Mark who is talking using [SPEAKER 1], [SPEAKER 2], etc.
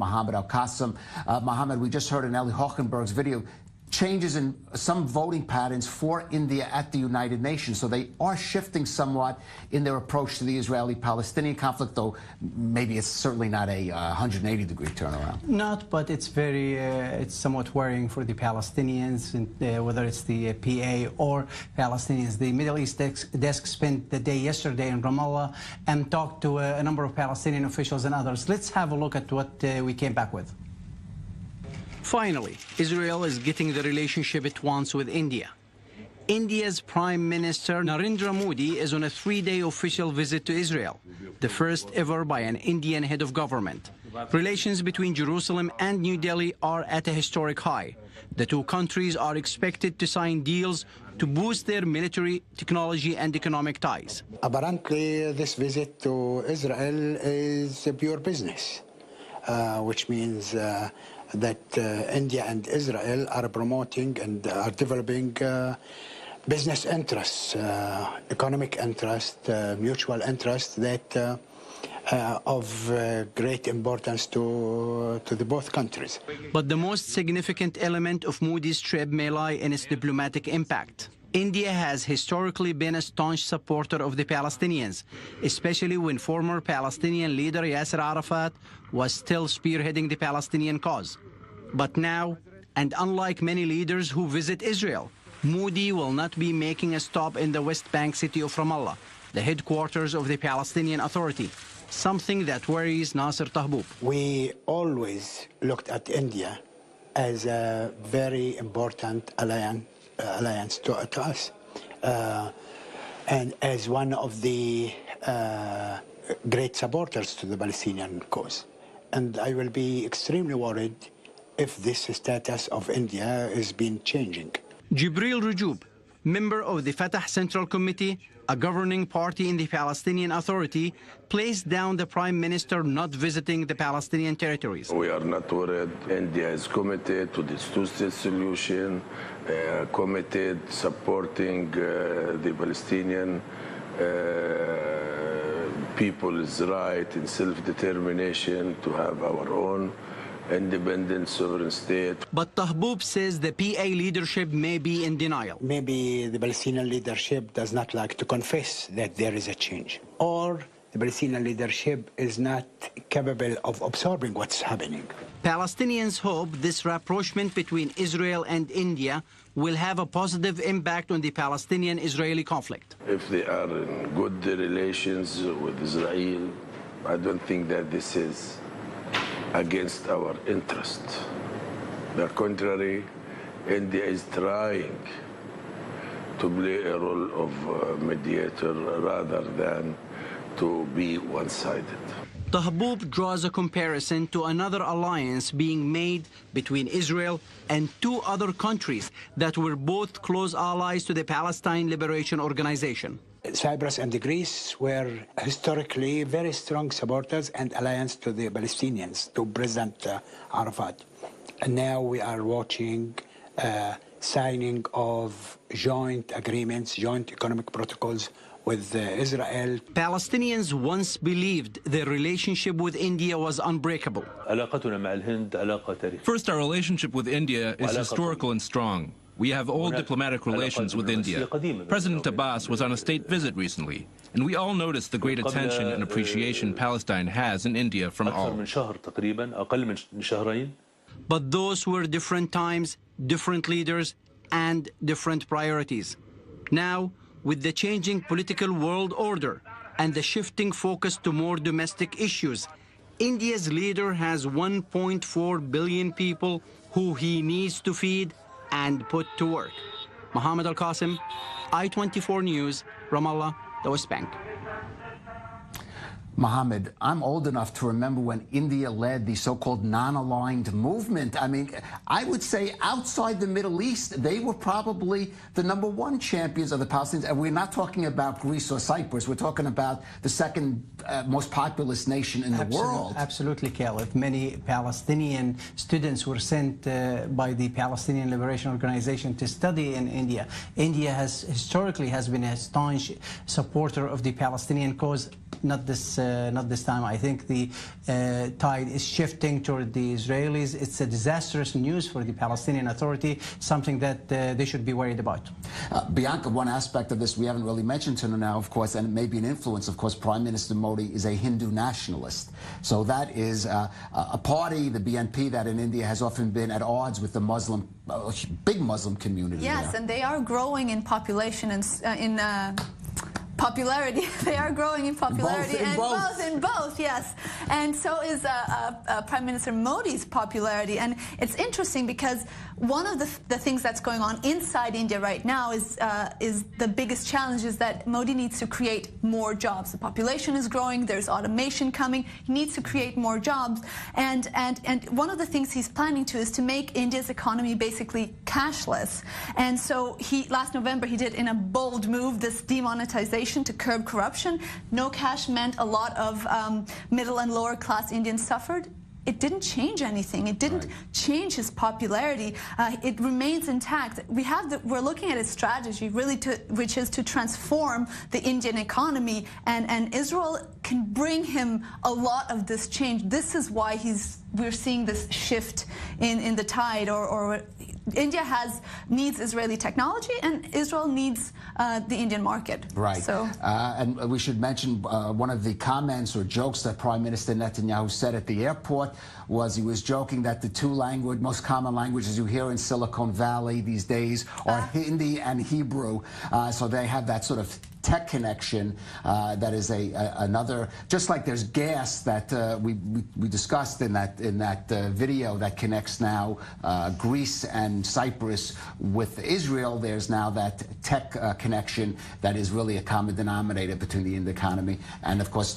[SPEAKER 1] Mohammed Al-Qasim. Mohammed, we just heard in Eli Hochenberg's video changes in some voting patterns for India at the United Nations. So they are shifting somewhat in their approach to the Israeli-Palestinian conflict, though maybe it's certainly not a 180-degree turnaround.
[SPEAKER 2] Not, but it's very, it's somewhat worrying for the Palestinians, whether it's the PA or Palestinians. The Middle East desk spent the day yesterday in Ramallah and talked to a number of Palestinian officials and others. Let's have a look at what we came back with. Finally, Israel is getting the relationship it wants with India. India's Prime Minister Narendra Modi is on a 3-day official visit to Israel, the first ever by an Indian head of government. Relations between Jerusalem and New Delhi are at a historic high. The two countries are expected to sign deals to boost their military, technology and economic ties.
[SPEAKER 3] Apparently, this visit to Israel is a pure business, which means that India and Israel are promoting and are developing business interests, economic interest, mutual interest that of great importance to the both countries.
[SPEAKER 2] But the most significant element of Modi's trip may lie in its diplomatic impact. India has historically been a staunch supporter of the Palestinians, especially when former Palestinian leader Yasser Arafat was still spearheading the Palestinian cause. But now, and unlike many leaders who visit Israel, Modi will not be making a stop in the West Bank city of Ramallah, the headquarters of the Palestinian Authority, something that worries Nasser Tahboub.
[SPEAKER 3] We always looked at India as a very important alliance to us, and as one of the great supporters to the Palestinian cause. And I will be extremely worried if this status of India has been changing.
[SPEAKER 2] Jibril Rujub, member of the Fatah Central Committee, a governing party in the Palestinian Authority, placed down the Prime Minister not visiting the Palestinian territories.
[SPEAKER 4] We are not worried. India is committed to this two-state solution, committed supporting the Palestinian people's right in self-determination to have our own independent sovereign state.
[SPEAKER 2] But Tahboub says the PA leadership may be in denial.
[SPEAKER 3] Maybe the Palestinian leadership does not like to confess that there is a change, or the Palestinian leadership is not capable of absorbing what's happening.
[SPEAKER 2] Palestinians hope this rapprochement between Israel and India will have a positive impact on the Palestinian-Israeli conflict.
[SPEAKER 4] If they are in good relations with Israel, I don't think that this is against our interest. On the contrary, India is trying to play a role of mediator rather than to be one-sided.
[SPEAKER 2] Tahboub draws a comparison to another alliance being made between Israel and two other countries that were both close allies to the Palestine Liberation Organization.
[SPEAKER 3] Cyprus and Greece were historically very strong supporters and alliance to the Palestinians, to President Arafat. And now we are watching signing of joint agreements, joint economic protocols with Israel.
[SPEAKER 2] Palestinians once believed their relationship with India was unbreakable.
[SPEAKER 5] First, our relationship with India is historical and strong. We have old diplomatic relations with India. President Abbas was on a state visit recently, and we all noticed the great attention and appreciation Palestine has in India from all.
[SPEAKER 2] But those were different times, different leaders, and different priorities. Now, with the changing political world order and the shifting focus to more domestic issues, India's leader has 1.4 billion people who he needs to feed and put to work. Mohammed Al-Qasim, I-24 News, Ramallah, the West Bank.
[SPEAKER 1] Mohammed, I'm old enough to remember when India led the so-called non-aligned movement. I mean, I would say outside the Middle East, they were probably the #1 champions of the Palestinians. And we're not talking about Greece or Cyprus. We're talking about the second most populous nation in the world.
[SPEAKER 2] Absolutely, Caleb. Many Palestinian students were sent by the Palestinian Liberation Organization to study in India. India has historically been a staunch supporter of the Palestinian cause, not this not this time. I think the tide is shifting toward the Israelis. It's a disastrous news for the Palestinian Authority, something that they should be worried about.
[SPEAKER 1] Bianca, one aspect of this we haven't really mentioned to now, of course, and it may be an influence, of course, Prime Minister Modi is a Hindu nationalist. So that is a party, the BNP, that in India has often been at odds with the Muslim, big Muslim community.
[SPEAKER 6] Yes,
[SPEAKER 1] there.
[SPEAKER 6] and they are growing in population and in popularity. They are growing in popularity
[SPEAKER 1] in
[SPEAKER 6] both, yes. And so is Prime Minister Modi's popularity. And it's interesting because one of the things that's going on inside India right now is the biggest challenge is that Modi needs to create more jobs. The population is growing. There's automation coming. He needs to create more jobs. And one of the things he's planning to is to make India's economy basically cashless. And so last November he did in a bold move this demonetization to curb corruption. No cash meant a lot of middle and lower class Indians suffered. It didn't change anything. It didn't change his popularity. It remains intact. We're looking at a strategy really which is to transform the Indian economy, and Israel can bring him a lot of this change. This is why we're seeing this shift in the tide, or India needs Israeli technology, and Israel needs the Indian market.
[SPEAKER 1] Right.
[SPEAKER 6] So,
[SPEAKER 1] and we should mention one of the comments or jokes that Prime Minister Netanyahu said at the airport was he was joking that the two most common languages you hear in Silicon Valley these days are Hindi and Hebrew. So they have that sort of tech connection that is another, just like there's gas that we discussed in that video that connects now Greece and Cyprus with Israel. There's now that tech connection that is really a common denominator between the Indian economy and, of course,